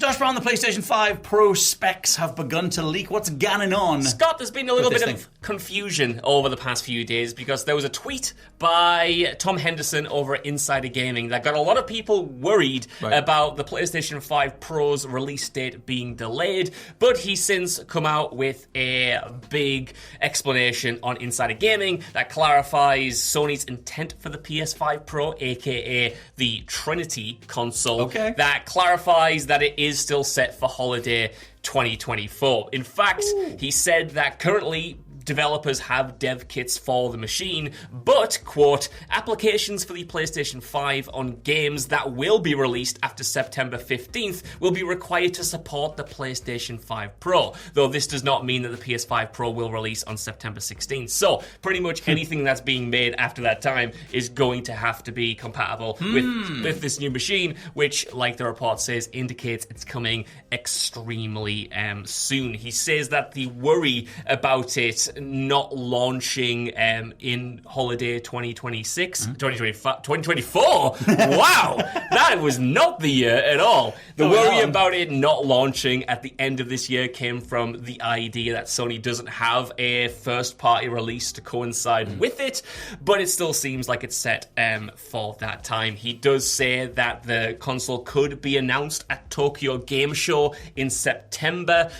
Josh Brown, the PlayStation 5 Pro specs have begun to leak. What's going on? Scott, there's been a little bit of confusion over the past few days because there was a tweet by Tom Henderson over at Insider Gaming that got a lot of people worried about the PlayStation 5 Pro's release date being delayed, but he's since come out with a big explanation on Insider Gaming that clarifies Sony's intent for the PS5 Pro, aka the Trinity console, that clarifies that it is still set for holiday 2024. In fact, he said that currently developers have dev kits for the machine, but, quote, applications for the PlayStation 5 on games that will be released after September 15th will be required to support the PlayStation 5 Pro, though this does not mean that the PS5 Pro will release on September 16th. So, pretty much anything that's being made after that time is going to have to be compatible with this new machine, which, like the report says, indicates it's coming extremely soon. He says that the worry about it not launching in holiday 2026, 2024. Wow, that was not the year at all. The worry about it not launching at the end of this year came from the idea that Sony doesn't have a first-party release to coincide with it, but it still seems like it's set for that time. He does say that the console could be announced at Tokyo Game Show in September,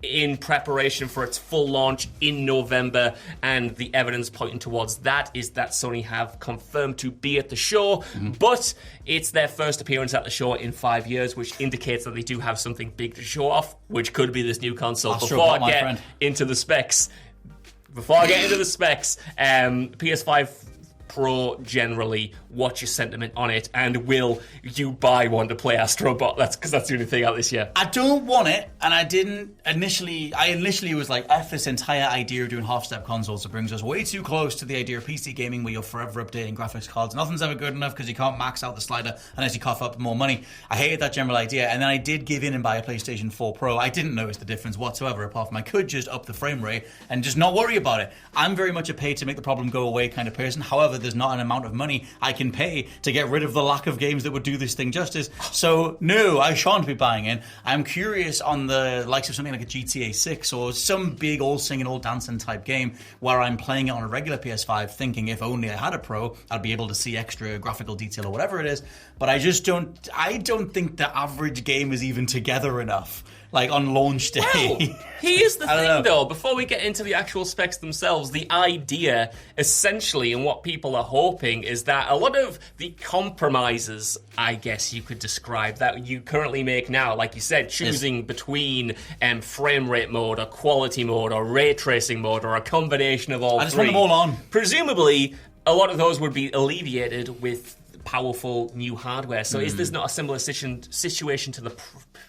in preparation for its full launch in November, and the evidence pointing towards that is that Sony have confirmed to be at the show, but it's their first appearance at the show in 5 years, which indicates that they do have something big to show off, which could be this new console. Before I get into the specs, PS5 Pro generally, what's your sentiment on it, and will you buy one to play Astro Bot? That's because that's the only thing out this year. I don't want it, and I didn't initially. I initially was like, F this entire idea of doing half-step consoles. It brings us way too close to the idea of PC gaming where you're forever updating graphics cards. Nothing's ever good enough because you can't max out the slider unless you cough up more money. I hated that general idea, and then I did give in and buy a PlayStation 4 Pro. I didn't notice the difference whatsoever, apart from I could just up the frame rate and just not worry about it. I'm very much a pay to make the problem go away kind of person. However, there's not an amount of money I can pay to get rid of the lack of games that would do this thing justice. So no, I shan't be buying it. I'm curious on the likes of something like a GTA 6 or some big all singing, all dancing type game where I'm playing it on a regular PS5 thinking if only I had a Pro, I'd be able to see extra graphical detail or whatever it is. But I don't think the average game is even together enough. Like on launch day. Well, here's the thing though, before we get into the actual specs themselves, the idea essentially and what people are hoping is that a lot of the compromises, I guess you could describe, that you currently make now, like you said, choosing between frame rate mode or quality mode or ray tracing mode or a combination of all three. I just want them all on. Presumably, a lot of those would be alleviated with powerful new hardware. So is this not a similar situation to the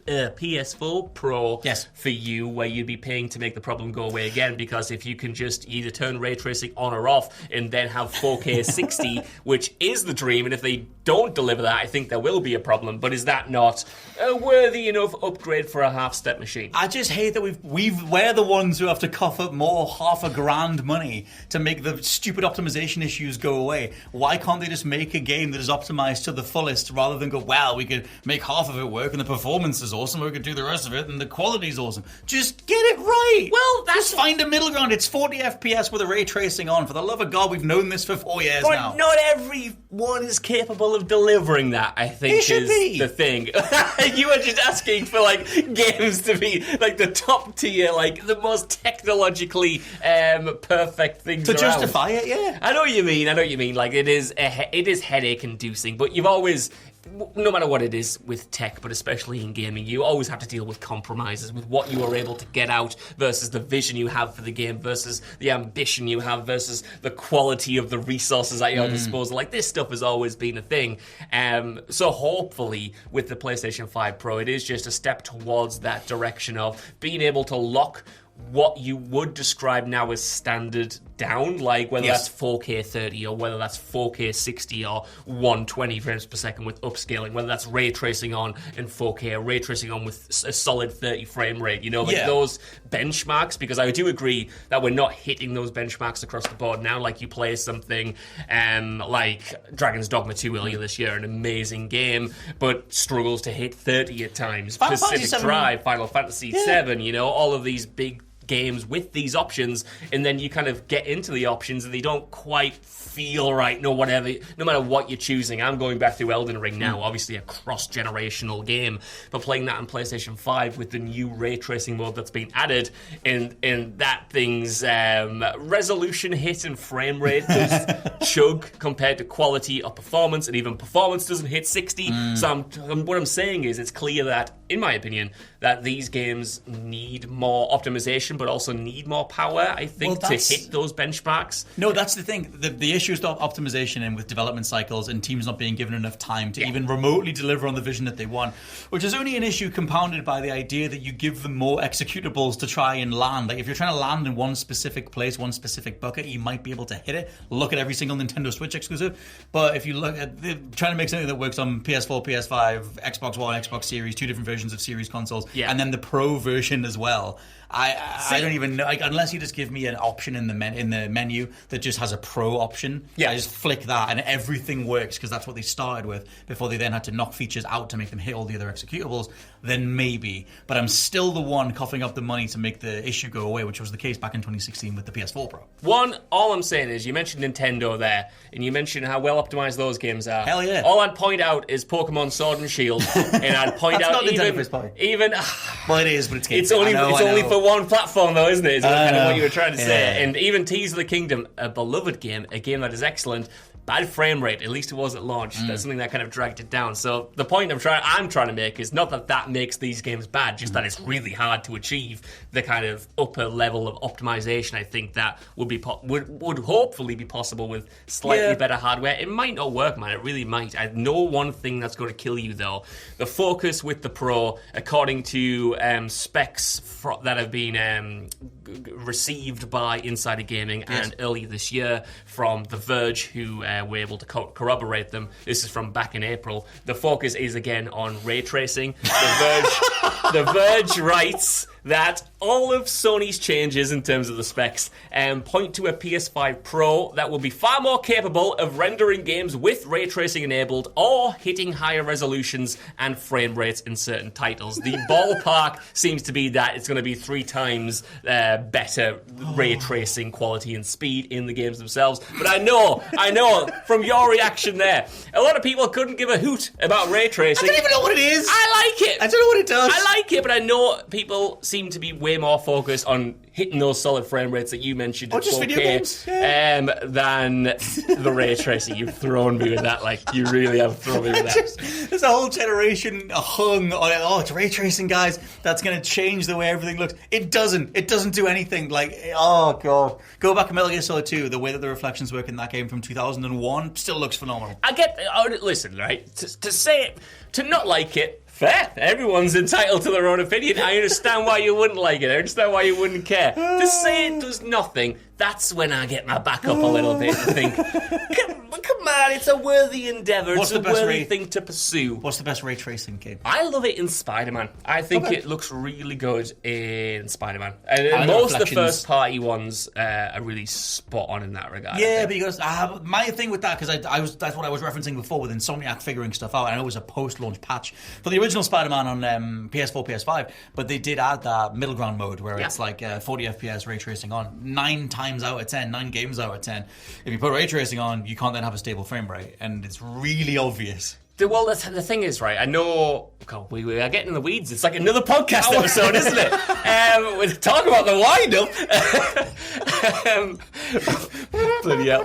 PS4 Pro for you, where you'd be paying to make the problem go away again? Because if you can just either turn ray tracing on or off and then have 4K 60, which is the dream, and if they don't deliver that, I think there will be a problem. But is that not a worthy enough upgrade for a half-step machine? I just hate that we're the ones who have to cough up more $500,000 money to make the stupid optimization issues go away. Why can't they just make a game that is optimized to the fullest rather than go, well, we could make half of it work and the performance is awesome, we could do the rest of it and the quality is awesome. Just get it right. Well, just find a middle ground. It's 40 FPS with a ray tracing on. For the love of God, we've known this for 4 years now. But not everyone is capable of delivering that, I think, is the thing. You were just asking for games to be the top tier, the most technologically perfect things to around. Justify it. Yeah, I know what you mean. It is headache inducing, but you've always, no matter what it is with tech, but especially in gaming, you always have to deal with compromises, with what you are able to get out versus the vision you have for the game versus the ambition you have versus the quality of the resources at your disposal. This stuff has always been a thing. So hopefully with the PlayStation 5 Pro, it is just a step towards that direction of being able to lock what you would describe now as standard down, like whether that's 4K 30 or whether that's 4K 60 or 120 frames per second with upscaling, whether that's ray tracing on in 4K or ray tracing on with a solid 30 frame rate, those benchmarks, because I do agree that we're not hitting those benchmarks across the board now. Like you play something like Dragon's Dogma 2 earlier this year, an amazing game, but struggles to hit 30 at times. Pacific Drive, Final Fantasy 7, all of these big games with these options, and then you kind of get into the options and they don't quite feel right, no matter what you're choosing. I'm going back through Elden Ring now, obviously a cross-generational game, but playing that on PlayStation 5 with the new ray tracing mode that's been added, and that thing's resolution hit and frame rate does chug compared to quality or performance, and even performance doesn't hit 60. So what I'm saying is, it's clear that, in my opinion, that these games need more optimization, but also need more power, I think, to hit those benchmarks. No, that's the thing. The issue is optimization, and with development cycles and teams not being given enough time to even remotely deliver on the vision that they want, which is only an issue compounded by the idea that you give them more executables to try and land. Like, if you're trying to land in one specific place, one specific bucket, you might be able to hit it. Look at every single Nintendo Switch exclusive. But if you look at trying to make something that works on PS4, PS5, Xbox One, Xbox Series, 2 different versions of Series consoles, and then the Pro version as well, I don't even know, unless you just give me an option in the menu that just has a Pro option. I just flick that and everything works, because that's what they started with before they then had to knock features out to make them hit all the other executables. Then maybe, but I'm still the one coughing up the money to make the issue go away, which was the case back in 2016 with the PS4 Pro. All I'm saying is, you mentioned Nintendo there, and you mentioned how well optimized those games are. Hell yeah! All I'd point out is Pokemon Sword and Shield, and I'd point out even well, it is, but it's only for one platform, though, isn't it? Is kind of what you were trying to say. And even Tears of the Kingdom, a beloved game, a game that is excellent, bad frame rate, at least it was at launch. That's something that kind of dragged it down. So the point I'm trying to make is not that makes these games bad, just that it's really hard to achieve the kind of upper level of optimization. I think that would hopefully be possible with slightly better hardware. It might not work, man. It really might. I know one thing that's going to kill you, though. The focus with the Pro, according to specs that have been received by Insider Gaming and earlier this year from The Verge, who were able to corroborate them. This is from back in April. The focus is again on ray tracing. The Verge writes that all of Sony's changes in terms of the specs point to a PS5 Pro that will be far more capable of rendering games with ray tracing enabled or hitting higher resolutions and frame rates in certain titles. The ballpark seems to be that it's going to be 3 times better ray tracing quality and speed in the games themselves. But I know, from your reaction there, a lot of people couldn't give a hoot about ray tracing. I don't even know what it is. I like it. I don't know what it does. I like it, but I know people seem to be way more focused on hitting those solid frame rates that you mentioned at 4K than the ray tracing. You've thrown me with that, like, you really have thrown me with that. There's a whole generation hung on it's ray tracing, guys. That's going to change the way everything looks. It doesn't. It doesn't do anything. Like, oh god, go back to Metal Gear Solid 2. The way that the reflections work in that game from 2001 still looks phenomenal. I get. Listen, right? To say it, to not like it. Fair. Everyone's entitled to their own opinion. I understand why you wouldn't like it. I understand why you wouldn't care. To say it does nothing, that's when I get my back up a little bit and think, come on, it's a worthy endeavour. It's a worthy thing to pursue. What's the best ray tracing game? I love it in Spider-Man. I think it looks really good in Spider-Man. And most of the first-party ones are really spot on in that regard. Yeah, because my thing with that, because that's what I was referencing before with Insomniac figuring stuff out. I know it was a post-launch patch for the original Spider-Man on PS4, PS5, but they did add that middle ground mode where it's like 40 FPS ray tracing on 9 times out of 10, 9 games out of 10. If you put ray tracing on, you can't then have a stable frame rate, and it's really obvious. Well, the thing is, right, I know... God, we are getting in the weeds. It's like another podcast episode, isn't it? We're talking about the wind-up. Bloody hell.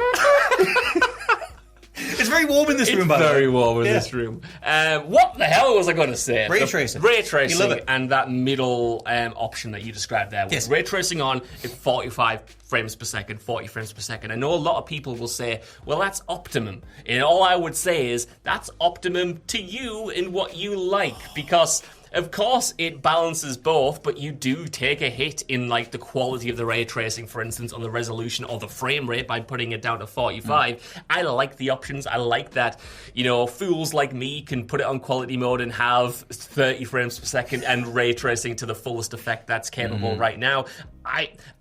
It's very warm in this room, by the way. It's very warm in this room. What the hell was I going to say? Ray tracing. Ray tracing and that middle option that you described there. With ray tracing on at 45 frames per second, 40 frames per second. I know a lot of people will say, well, that's optimum. And all I would say is, that's optimum to you in what you like. Because of course, it balances both, but you do take a hit in like the quality of the ray tracing, for instance, on the resolution or the frame rate by putting it down to 45. I like the options. I like that, fools like me can put it on quality mode and have 30 frames per second and ray tracing to the fullest effect that's capable right now.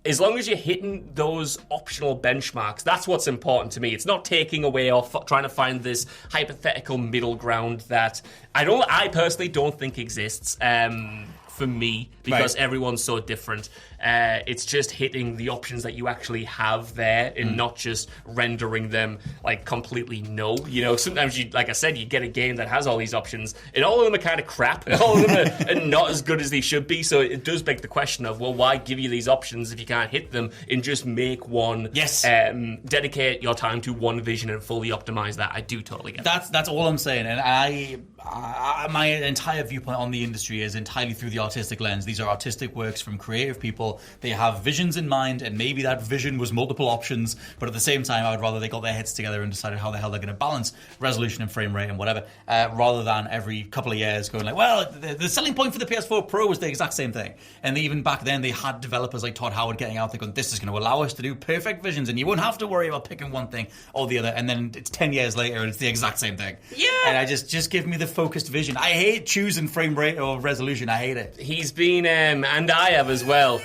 As long as you're hitting those optional benchmarks, that's what's important to me. It's not taking away or trying to find this hypothetical middle ground that I personally don't think exists for me, because everyone's so different. It's just hitting the options that you actually have there and not just rendering them like completely null. Sometimes like I said, you get a game that has all these options and all of them are kind of crap and all of them are not as good as they should be. So it does beg the question of, well, why give you these options if you can't hit them and just make one? Yes. Dedicate your time to one vision and fully optimize that. I do totally get that. That's all I'm saying. And I my entire viewpoint on the industry is entirely through the artistic lens. These are artistic works from creative people. They have visions in mind, and maybe that vision was multiple options, but at the same time, I would rather they got their heads together and decided how the hell they're going to balance resolution and frame rate and whatever, rather than every couple of years going like, well, the selling point for the PS4 Pro was the exact same thing. And even back then, they had developers like Todd Howard getting out there going, this is going to allow us to do perfect visions, and you won't have to worry about picking one thing or the other. And then it's 10 years later, and it's the exact same thing. Yeah. And I just give me the focused vision. I hate choosing frame rate or resolution. I hate it. He's been, and I have as well,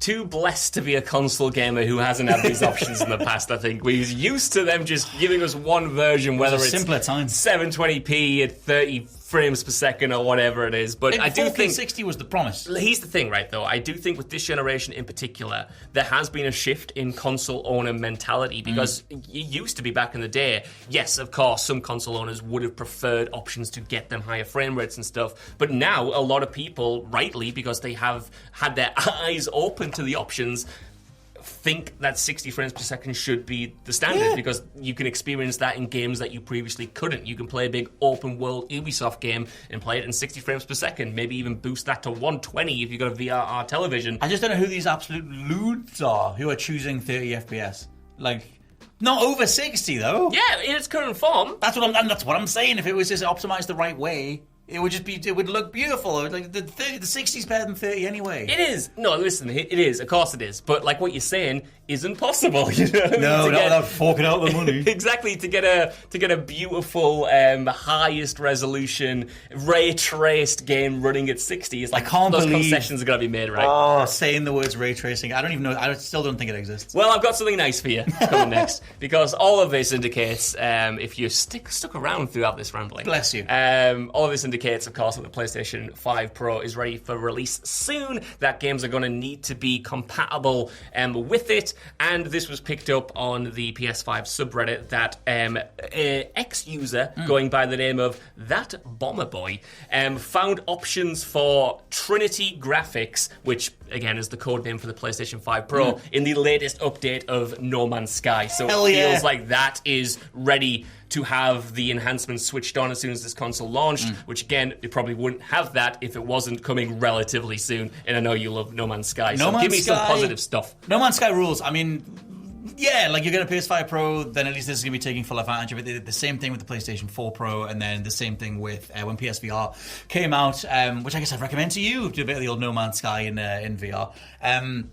too blessed to be a console gamer who hasn't had these options in the past, I think. We're used to them just giving us one version, whether it's simpler times. 720p at 30 frames per second or whatever it is. But I do think 60 was the promise. Here's the thing, right, though. I do think with this generation in particular, there has been a shift in console owner mentality, because it used to be back in the day, yes, of course, some console owners would have preferred options to get them higher frame rates and stuff. But now a lot of people, rightly, because they have had their eyes open to the options, think that 60 frames per second should be the standard, because you can experience that in games that you previously couldn't. You can play a big open world Ubisoft game and play it in 60 frames per second, maybe even boost that to 120 if you've got a VRR television. I just don't know who these absolute loons are who are choosing 30 FPS. Like, not over 60 though. Yeah, in its current form. That's what I'm saying. If it was just optimized the right way, it would look beautiful. Like the 60's better than 30 anyway. It is. No, listen, it is. Of course it is. But like what you're saying isn't possible. No, not without forking out the money. Exactly, to get a beautiful, highest resolution, ray traced game running at 60 is like, I can't those believe concessions are going to be made, right? Oh, saying the words ray tracing. I don't even know. I still don't think it exists. Well, I've got something nice for you coming next, because all of this indicates, if you stuck around throughout this rambling, bless you. All of this indicates, of course, that the PlayStation 5 Pro is ready for release soon, that games are going to need to be compatible with it, and this was picked up on the PS5 subreddit that ex-user going by the name of That Bomber Boy found options for Trinity Graphics, which again is the code name for the PlayStation 5 Pro, in the latest update of No Man's Sky. So it feels like that is ready to have the enhancements switched on as soon as this console launched, which again, it probably wouldn't have that if it wasn't coming relatively soon. And I know you love No Man's Sky, so give me some positive stuff. No Man's Sky rules. I mean, yeah, like you get a PS5 Pro, then at least this is going to be taking full advantage of it. They did the same thing with the PlayStation 4 Pro, and then the same thing with when PSVR came out, which I guess I'd recommend to you, do a bit of the old No Man's Sky in VR.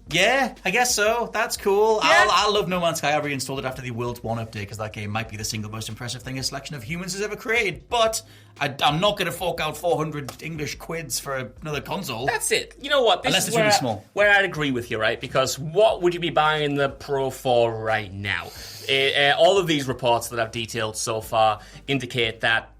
Yeah, I guess so. That's cool. Yeah. I love No Man's Sky. I reinstalled it after the World 1 update, because that game might be the single most impressive thing a selection of humans has ever created. But I'm not going to fork out 400 English quids for another console. That's it. You know what? This Unless is it's really small. Where I'd agree with you, right? Because what would you be buying the Pro for right now? All of these reports that I've detailed so far indicate that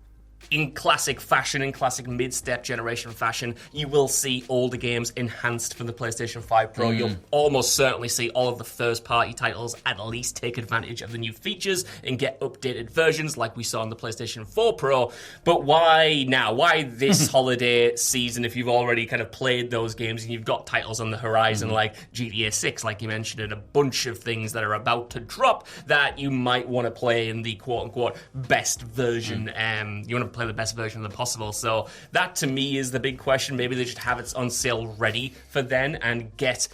in classic fashion, in classic mid-step generation fashion, you will see older games enhanced from the PlayStation 5 Pro. You'll almost certainly see all of the first-party titles at least take advantage of the new features and get updated versions like we saw on the PlayStation 4 Pro. But why now? Why this holiday season if you've already kind of played those games and you've got titles on the horizon like GTA 6, like you mentioned, and a bunch of things that are about to drop that you might want to play in the quote-unquote best version. You want to to play the best version of them possible. So that to me is the big question. Maybe they should have it on sale ready for then and get,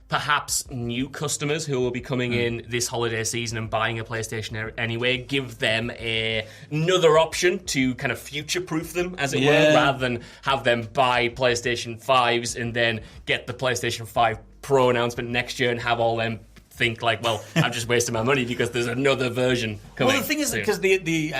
perhaps new customers who will be coming in this holiday season and buying a PlayStation anyway, give them another option to kind of future-proof them, as it were, rather than have them buy PlayStation 5s and then get the PlayStation 5 Pro announcement next year and have all them think like, well, I've just wasted my money because there's another version coming. Well, the thing is, because the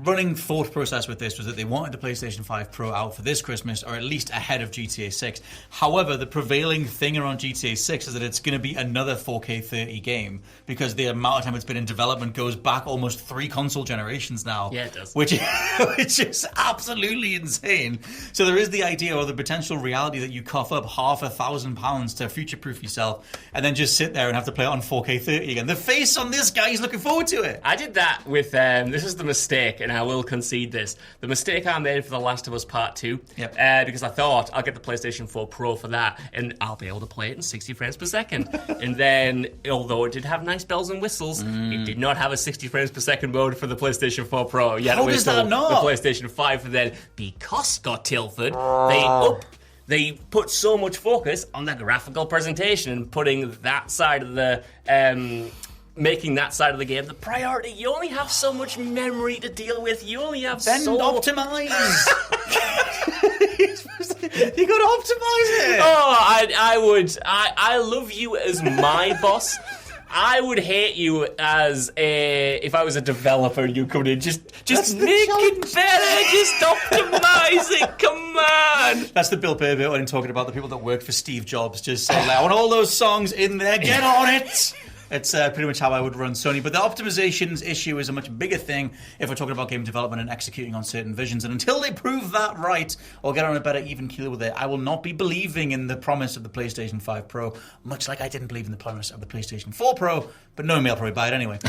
running thought process with this was that they wanted the PlayStation 5 Pro out for this Christmas, or at least ahead of GTA 6. However, the prevailing thing around GTA 6 is that it's going to be another 4K 30 game, because the amount of time it's been in development goes back almost 3 console generations now. Yeah, it does. Which is absolutely insane. So there is the idea or the potential reality that you cough up £500,000 to future-proof yourself and then just sit there and have to play it on 4K 30 again. The face on this guy is looking forward to it. I did that with, this is the mistake, and I will concede this. The mistake I made for The Last of Us Part 2, because I thought I'll get the PlayStation 4 Pro for that, and I'll be able to play it in 60 frames per second. And then, although it did have nice bells and whistles, it did not have a 60 frames per second mode for the PlayStation 4 Pro. You had to wait till the PlayStation 5 for then, because Scott Tilford, they put so much focus on the graphical presentation and putting that side of the making that side of the game the priority. You only have so much memory to deal with. You only have optimize. You got to optimize it. Oh, I love you as my boss. I would hate you as if I was a developer. You come in, just make it better, just optimize it. Come on. That's the Bill Burr bit when I'm talking about the people that worked for Steve Jobs. Just say, I want all those songs in there. Get on it. It's pretty much how I would run Sony. But the optimizations issue is a much bigger thing if we're talking about game development and executing on certain visions. And until they prove that right or get on a better even keel with it, I will not be believing in the promise of the PlayStation 5 Pro, much like I didn't believe in the promise of the PlayStation 4 Pro. But knowing me, I'll probably buy it anyway.